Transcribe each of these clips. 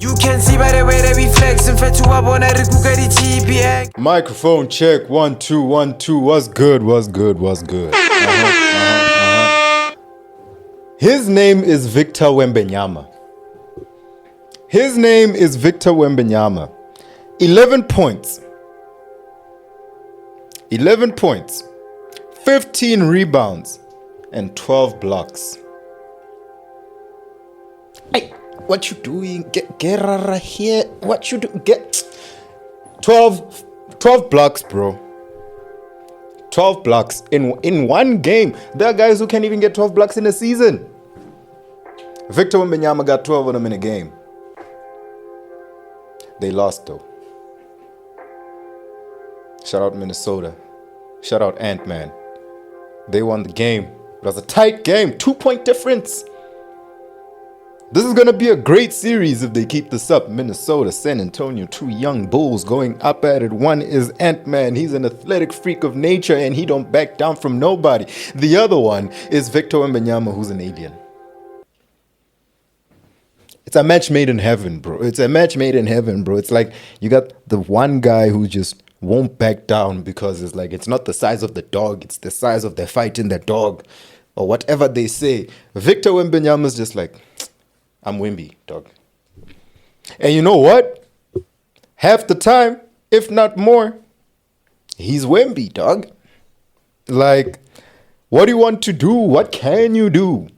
You can see by the way that we flex and fed to up on every Google TPX. Microphone check 1 2 1 2. What's good? What's good? What's good? His name is Victor Wembanyama. His name is Victor Wembanyama. 11 points. 11 points. 15 rebounds and 12 blocks. Hey, what you doing? Get out of here. What you do? Get 12 blocks, bro. 12 blocks in one game. There are guys who can't even get 12 blocks in a season. Victor Wembanyama got 12 of them in a game. They lost though. Shout out Minnesota. Shout out Ant-Man. They won the game. It was a tight game. 2-point difference. This is going to be a great series if they keep this up. Minnesota, San Antonio, two young bulls going up at it. One is Ant-Man. He's an athletic freak of nature and he don't back down from nobody. The other one is Victor Wembanyama, who's an alien. It's a match made in heaven, bro. It's a match made in heaven, bro. It's like you got the one guy who just won't back down because it's like it's not the size of the dog. It's the size of the fight in the dog or whatever they say. Victor Wembanyama is just like, I'm Wemby, dog. And you know what? Half the time, if not more, he's Wemby, dog. Like, what do you want to do? What can you do?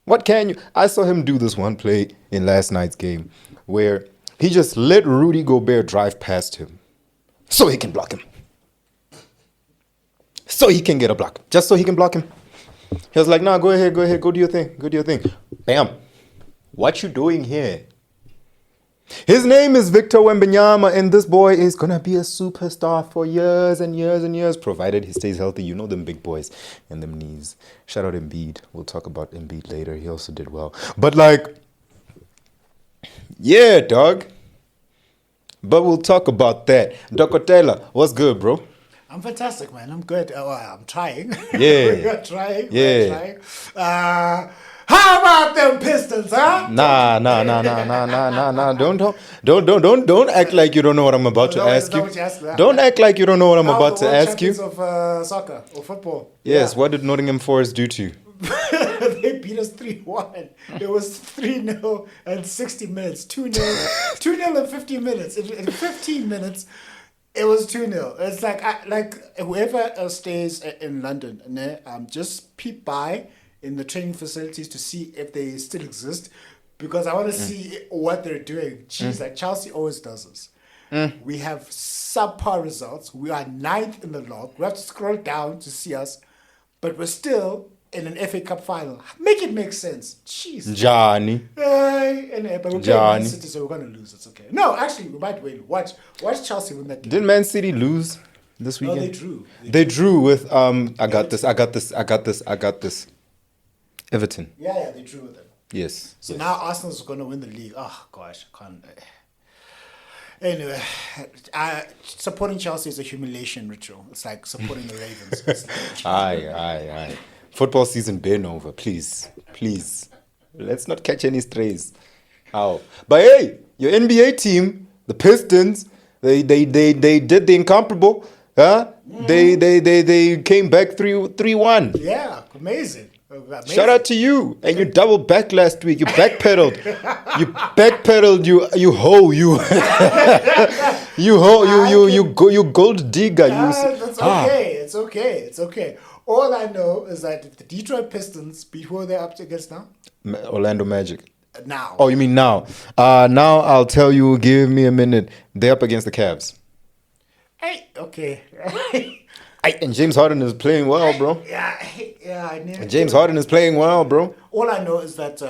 What can you? I saw him do this one play in last night's game where he just let Rudy Gobert drive past him so he can block him. So he can get a block. Just so he can block him. He was like, nah, go ahead, go do your thing. Bam. What you doing here? His name is Victor Wembanyama, and this boy is going to be a superstar for years and years and years, provided he stays healthy. You know them big boys and them knees. Shout out Embiid. We'll talk about Embiid later. He also did well. But like, yeah, dog. But we'll talk about that. Dr. Taylor, what's good, bro? I'm fantastic, man. I'm good. I'm trying. Yeah. We're trying. Yeah. How about them Pistons, huh? Nah. Don't act like you don't know what I'm about to ask you. Don't act like you don't know what I'm about to ask you. Of soccer or football. Yes. Yeah. What did Nottingham Forest do to you? They beat us 3-1. It was 3-0 and 60 minutes. 2-0. 2-0 in 15 minutes. In 15 minutes. It was 2-0. It's like whoever stays in London, just peep by in the training facilities to see if they still exist, because I want to see what they're doing. Jeez, like Chelsea always does this. We have subpar results. We are 9th in the log. We have to scroll down to see us, but we're still in an FA Cup final. Make it make sense. Jeez. Johnny. But we're playing Man City, so we're going to lose. It's okay. No, actually, we might win. Watch Chelsea win that game. Didn't Man City lose this weekend? No, they drew. They drew with I got this. Everton. Yeah, they drew with them. Yes. So now Arsenal's going to win the league. Oh, gosh, I can't. Anyway, supporting Chelsea is a humiliation ritual. It's like supporting the Ravens. It's like Aye. Football season been over. Please. Let's not catch any strays. Ow. But hey, your NBA team, the Pistons, they did the incomparable. Huh? They came back 3-1. Yeah, amazing. Shout out to you. And you double back last week. You backpedaled. You gold digger. That's okay. It's okay. All I know is that if the Detroit Pistons beat who they're up against now? Orlando Magic. Now. Oh, you mean now? Now I'll tell you. Give me a minute. They're up against the Cavs. Hey, okay. And James Harden is playing well, bro. Yeah. I knew. James Harden is playing well, bro. All I know is that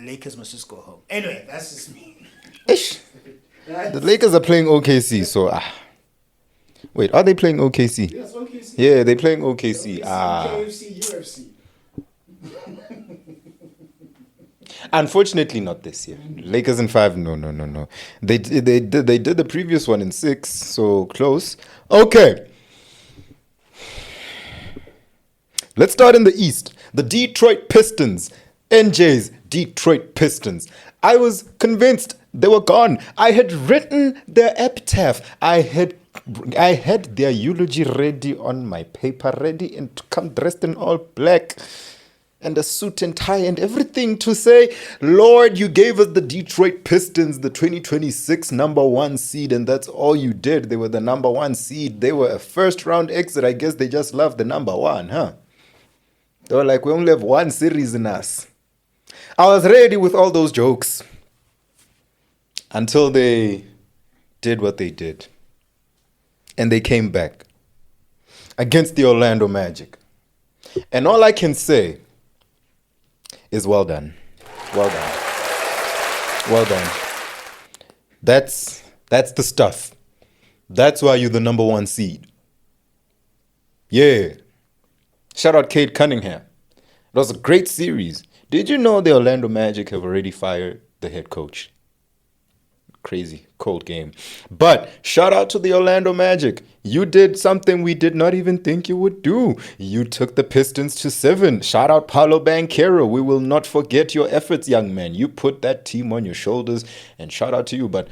Lakers must just go home. Anyway, that's just me. Ish. The Lakers are playing OKC, so wait, are they playing OKC? Yes, OKC. Yeah, they're playing OKC. KFC, UFC. Unfortunately, not this year. Lakers in 5. No. They did the previous one in 6, so close. Okay. Let's start in the East. The Detroit Pistons. NJ's Detroit Pistons. I was convinced they were gone. I had written their epitaph. I had their eulogy ready on my paper, ready and to come dressed in all black and a suit and tie and everything to say, Lord, you gave us the Detroit Pistons, the 2026 number 1 seed, and that's all you did. They were the number 1 seed. They were a first round exit. I guess they just loved the number 1, huh? They were like, we only have 1 series in us. I was ready with all those jokes until they did what they did. And they came back against the Orlando Magic. And all I can say is well done. Well done. Well done. That's the stuff. That's why you're the number 1 seed. Yeah. Shout out Cade Cunningham. It was a great series. Did you know the Orlando Magic have already fired the head coach? Crazy, cold game. But shout out to the Orlando Magic. You did something we did not even think you would do. You took the Pistons to 7. Shout out Paolo Banchero. We will not forget your efforts, young man. You put that team on your shoulders, and shout out to you. But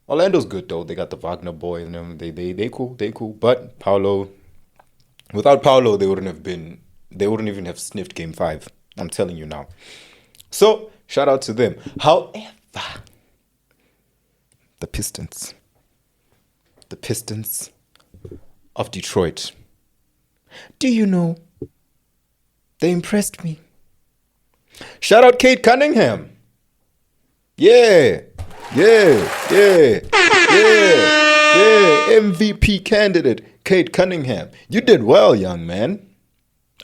Orlando's good, though. They got the Wagner boys, and they cool. But Paolo, without Paolo, they wouldn't even have sniffed Game 5. I'm telling you now. So shout out to them. However, the Pistons of Detroit. Do you know? They impressed me. Shout out Cade Cunningham. Yeah. MVP candidate Cade Cunningham. You did well, young man.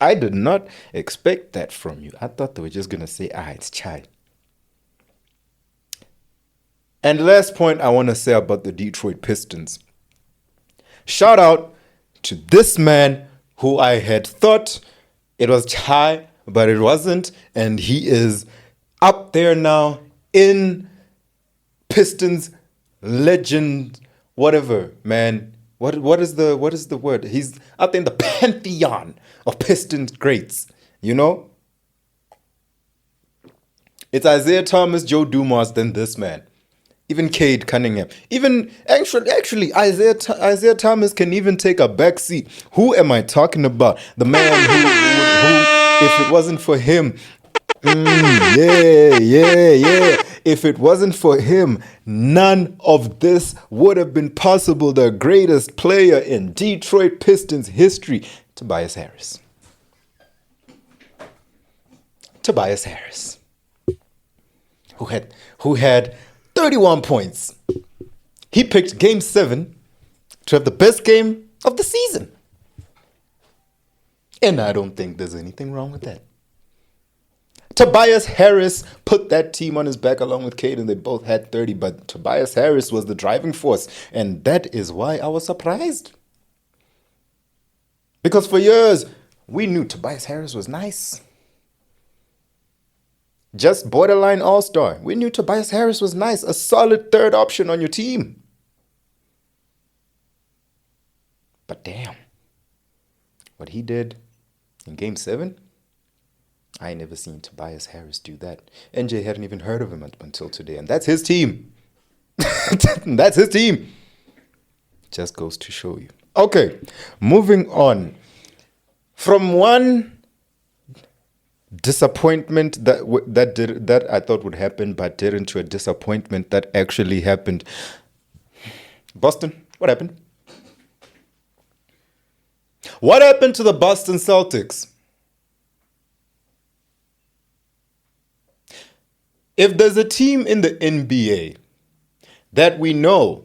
I did not expect that from you. I thought they were just going to say, it's Chai. And the last point I want to say about the Detroit Pistons. Shout out to this man who I had thought it was Chai, but it wasn't. And he is up there now in Pistons legend, whatever, man. What is the word? He's up there in the pantheon of Pistons greats, you know? It's Isaiah Thomas, Joe Dumars, then this man. Even Cade Cunningham. Even, actually, Isaiah Thomas can even take a back seat. Who am I talking about? The man who if it wasn't for him, if it wasn't for him, none of this would have been possible. The greatest player in Detroit Pistons history, Tobias Harris. Tobias Harris, who had 31 points. He picked Game 7 to have the best game of the season. And I don't think there's anything wrong with that. Tobias Harris put that team on his back along with Cade, and they both had 30, but Tobias Harris was the driving force, and that is why I was surprised. Because for years, we knew Tobias Harris was nice. Just borderline all-star. We knew Tobias Harris was nice, a solid third option on your team. But damn, what he did in Game 7, I ain't never seen Tobias Harris do that. NJ hadn't even heard of him until today, and that's his team. That's his team. Just goes to show you. Okay, moving on. From one disappointment that I thought would happen but didn't, to a disappointment that actually happened. Boston, what happened? What happened to the Boston Celtics? If there's a team in the NBA that we know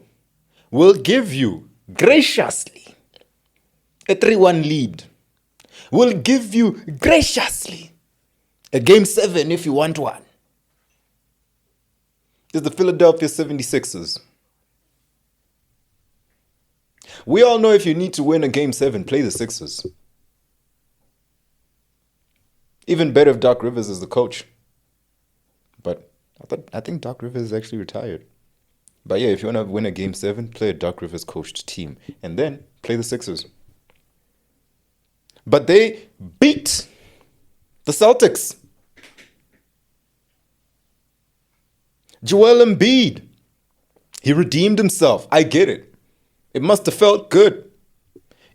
will give you graciously a 3-1 lead, will give you graciously a Game 7 if you want one, is the Philadelphia 76ers. We all know if you need to win a Game 7, play the Sixers. Even better if Doc Rivers is the coach. But I think Doc Rivers is actually retired. But yeah, if you want to win a Game 7, play a Doc Rivers coached team. And then play the Sixers. But they beat the Celtics. Joel Embiid. He redeemed himself. I get it. It must have felt good.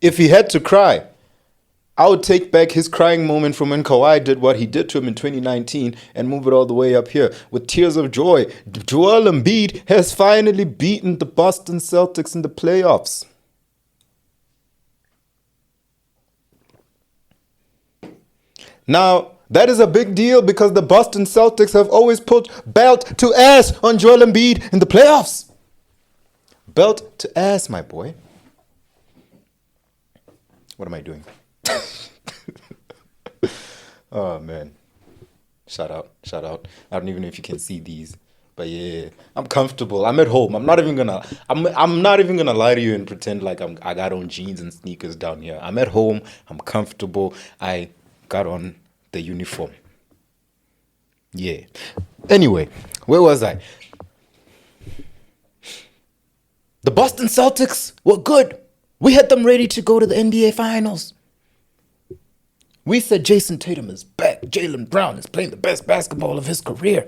If he had to cry, I would take back his crying moment from when Kawhi did what he did to him in 2019 and move it all the way up here with tears of joy. Joel Embiid has finally beaten the Boston Celtics in the playoffs. Now, that is a big deal because the Boston Celtics have always put belt to ass on Joel Embiid in the playoffs. Belt to ass, my boy. What am I doing? Oh, man. Shout out. I don't even know if you can see these. But yeah, I'm comfortable. I'm at home. I'm not even gonna lie to you and pretend like I got on jeans and sneakers down here. I'm at home. I'm comfortable. I got on the uniform. Yeah. Anyway, where was I? The Boston Celtics were good. We had them ready to go to the NBA Finals. We said Jason Tatum is back. Jaylen Brown is playing the best basketball of his career.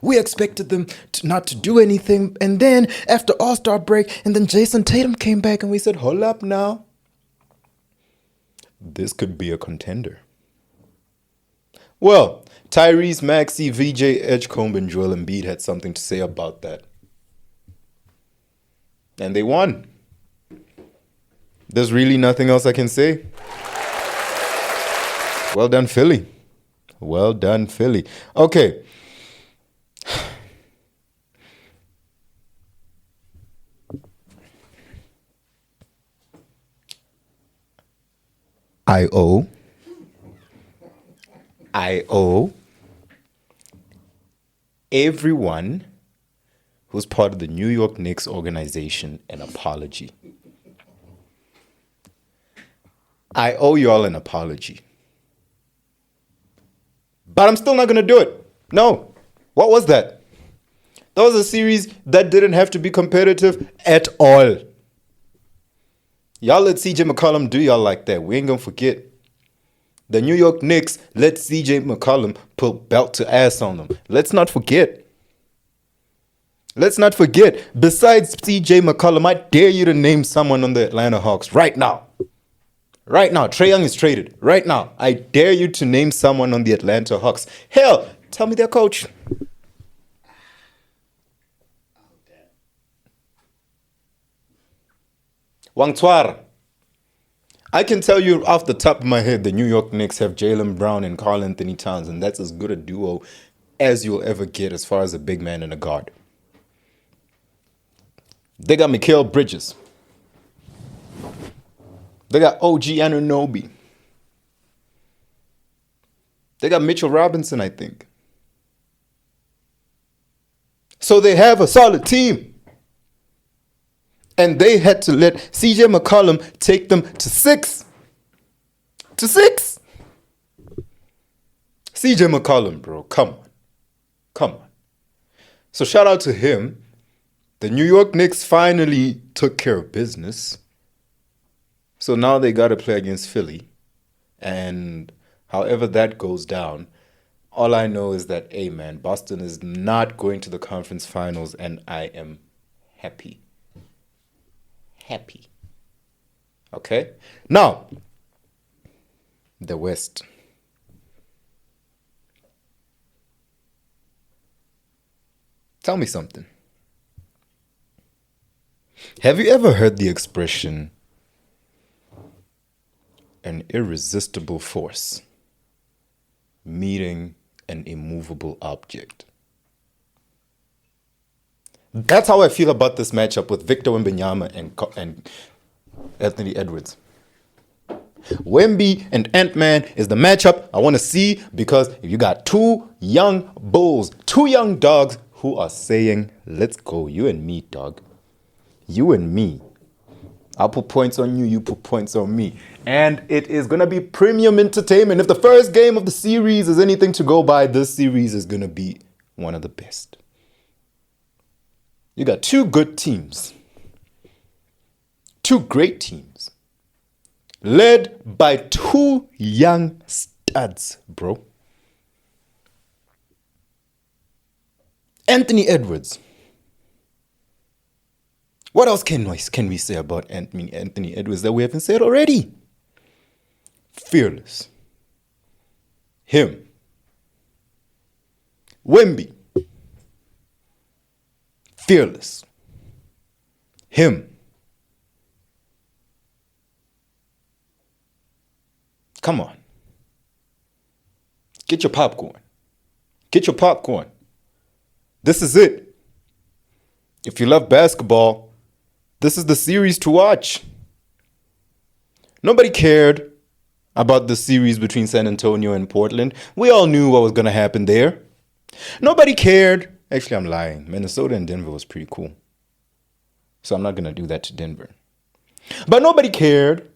We expected them not to do anything. And then after All-Star break, and then Jason Tatum came back and we said, hold up now. This could be a contender. Well, Tyrese Maxey, VJ Edgecombe, and Joel Embiid had something to say about that. And they won. There's really nothing else I can say. Well done, Philly. Well done, Philly. Okay. I owe everyone who's part of the New York Knicks organization an apology. I owe y'all an apology. But I'm still not going to do it. No. What was that? That was a series that didn't have to be competitive at all. Y'all let CJ McCollum do y'all like that. We ain't going to forget. The New York Knicks let CJ McCollum put belt to ass on them. Let's not forget. Let's not forget. Besides CJ McCollum, I dare you to name someone on the Atlanta Hawks right now. Right now. Trae Young is traded. Right now. I dare you to name someone on the Atlanta Hawks. Hell, tell me their coach. Wangtuara. I can tell you off the top of my head, the New York Knicks have Jaylen Brown and Karl Anthony Towns, and that's as good a duo as you'll ever get as far as a big man and a guard. They got Mikal Bridges. They got OG Anunoby. They got Mitchell Robinson, I think. So they have a solid team. And they had to let CJ McCollum take them to 6. To 6. CJ McCollum, bro. Come on. Come on. So shout out to him. The New York Knicks finally took care of business. So now they got to play against Philly. And however that goes down, all I know is that, hey, man, Boston is not going to the conference finals, and I am happy. Happy. Okay? Now, the West. Tell me something. Have you ever heard the expression, an irresistible force meeting an immovable object? That's how I feel about this matchup with Victor Wembanyama and Anthony Edwards. Wemby and Ant-Man is the matchup I want to see, because if you got two young bulls, two young dogs who are saying, let's go, you and me, dog. You and me. I'll put points on you, you put points on me. And it is going to be premium entertainment. If the first game of the series is anything to go by, this series is going to be one of the best. You got two good teams. Two great teams. Led by two young studs, bro. Anthony Edwards. What else can we say about Anthony Edwards that we haven't said already? Fearless. Him. Wemby. Fearless. Him. Come on. Get your popcorn. Get your popcorn. This is it. If you love basketball, this is the series to watch. Nobody cared about the series between San Antonio and Portland. We all knew what was going to happen there. Nobody cared. Actually, I'm lying. Minnesota and Denver was pretty cool. So I'm not going to do that to Denver. But nobody cared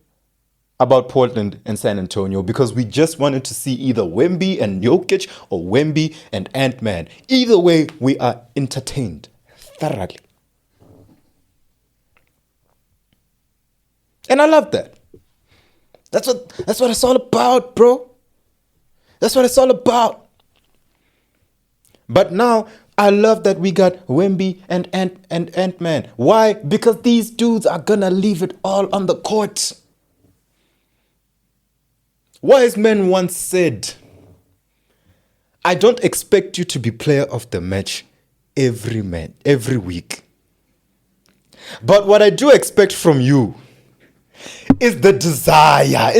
about Portland and San Antonio because we just wanted to see either Wemby and Jokic or Wemby and Ant-Man. Either way, we are entertained thoroughly. And I love that. That's what it's all about, bro. That's what it's all about. But now I love that we got Wemby and Ant-Man. Why? Because these dudes are gonna leave it all on the court. Wise men once said, I don't expect you to be player of the match every week. But what I do expect from you is the desire.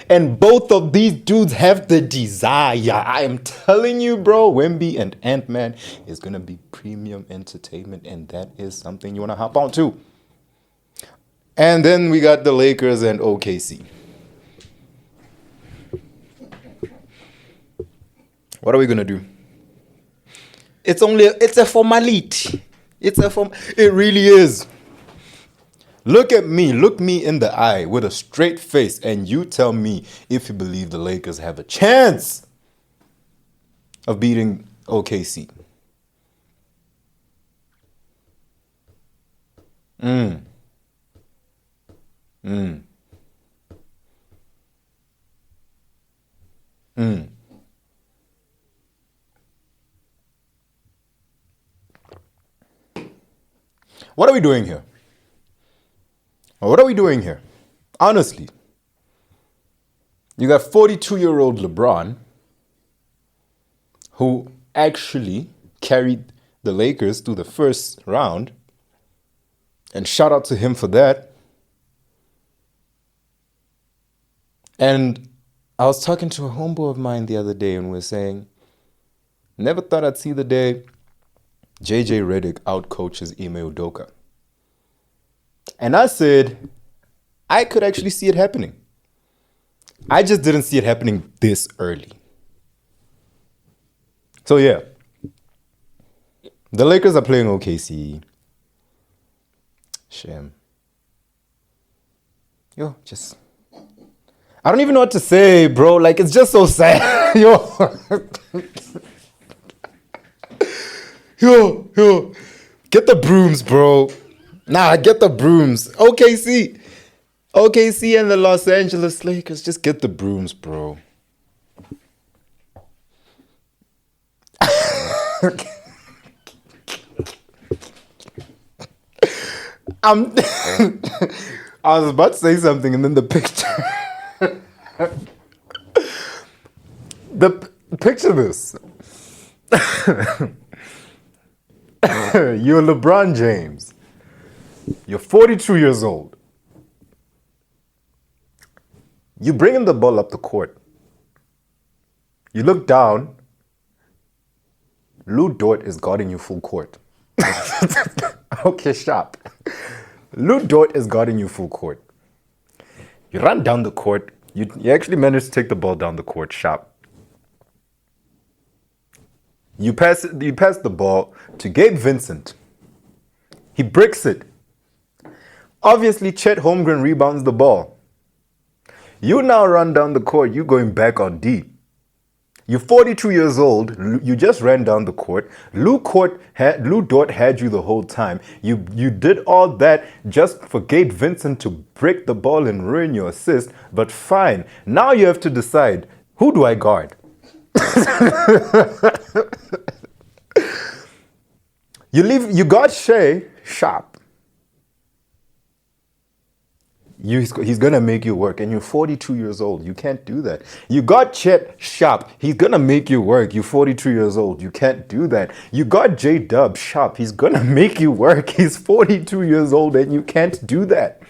And both of these dudes have the desire. I am telling you, bro, Wemby and Ant-Man is going to be premium entertainment. And that is something you want to hop on to. And then we got the Lakers and OKC. What are we going to do? It's a formality. It really is. Look at me, look me in the eye with a straight face, and you tell me if you believe the Lakers have a chance of beating OKC. What are we doing here? What are we doing here? Honestly, you got 42-year-old LeBron, who actually carried the Lakers to the first round, and shout out to him for that. And I was talking to a homeboy of mine the other day, and we were saying, never thought I'd see the day JJ Redick outcoaches Ime Udoka. And I said, I could actually see it happening. I just didn't see it happening this early. So yeah, the Lakers are playing OKC. Shame. I don't even know what to say, bro. Like, it's just so sad. Yo. Get the brooms, bro. Nah, get the brooms. OKC and the Los Angeles Lakers, just get the brooms, bro. I was about to say something and then the picture. Picture this. You're LeBron James. You're 42 years old. You bringing the ball up the court. You look down. Lou Dort is guarding you full court. Okay, sharp. Lou Dort is guarding you full court. You run down the court. You actually managed to take the ball down the court sharp. You pass the ball to Gabe Vincent. He bricks it. Obviously, Chet Holmgren rebounds the ball. You now run down the court. You're going back on D. You're 42 years old. You just ran down the court. Lou Dort had you the whole time. You did all that just for Gabe Vincent to break the ball and ruin your assist. But fine. Now you have to decide, who do I guard? You got Shea sharp. He's gonna make you work, and you're 42 years old. You can't do that. You got Chet sharp. He's gonna make you work. You're 42 years old. You can't do that. You got J Dub sharp. He's gonna make you work. He's 42 years old, and you can't do that.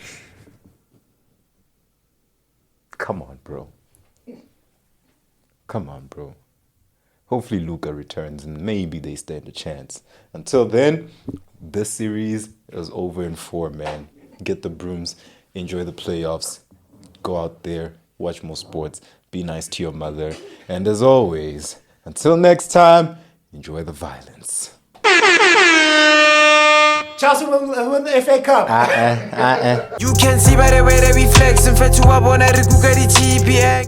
Come on, bro. Come on, bro. Hopefully Luka returns and maybe they stand a chance. Until then, this series is over in 4, man. Get the brooms, enjoy the playoffs, go out there, watch more sports, be nice to your mother. And as always, until next time, enjoy the violence. Chelsea win the FA Cup. You can see by the way that we flex and fed to up on every Google GP.